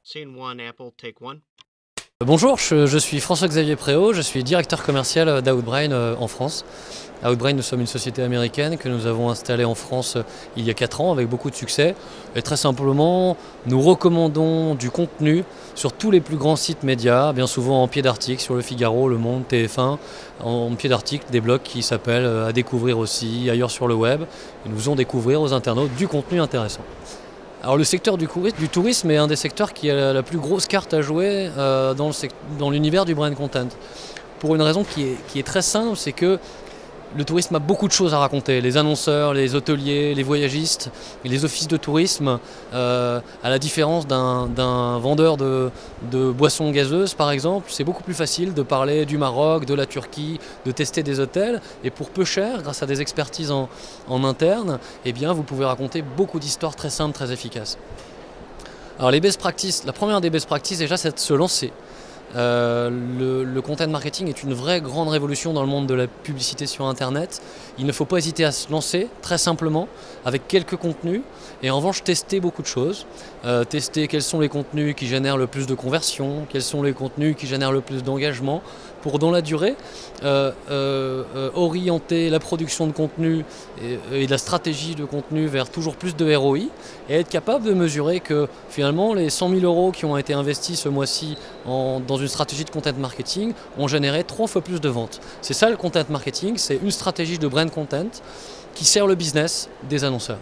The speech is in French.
Scene one, Apple, take one. Bonjour, je suis François-Xavier Préau, je suis directeur commercial d'Outbrain en France. Outbrain, nous sommes une société américaine que nous avons installée en France il y a 4 ans avec beaucoup de succès. Et très simplement, nous recommandons du contenu sur tous les plus grands sites médias, bien souvent en pied d'article, sur Le Figaro, Le Monde, TF1, en pied d'article, des blogs qui s'appellent À découvrir aussi, ailleurs sur le web. Et nous faisons découvrir aux internautes du contenu intéressant. Alors le secteur du tourisme est un des secteurs qui a la plus grosse carte à jouer dans l'univers du brand content. Pour une raison qui est très simple, c'est que le tourisme a beaucoup de choses à raconter. Les annonceurs, les hôteliers, les voyagistes, et les offices de tourisme, à la différence d'un vendeur de boissons gazeuses par exemple, c'est beaucoup plus facile de parler du Maroc, de la Turquie, de tester des hôtels. Et pour peu cher, grâce à des expertises en interne, eh bien, vous pouvez raconter beaucoup d'histoires très simples, très efficaces. Alors les best practices, la première des best practices déjà, c'est de se lancer. Le content marketing est une vraie grande révolution dans le monde de la publicité sur Internet. Il ne faut pas hésiter à se lancer, très simplement, avec quelques contenus, et en revanche tester beaucoup de choses. Tester quels sont les contenus qui génèrent le plus de conversions, quels sont les contenus qui génèrent le plus d'engagement, pour dans la durée orienter la production de contenu et la stratégie de contenu vers toujours plus de ROI, et être capable de mesurer que finalement les 100 000 € qui ont été investis ce mois-ci dans une stratégie de content marketing ont généré 3 fois plus de ventes. C'est ça le content marketing, c'est une stratégie de brand content qui sert le business des annonceurs.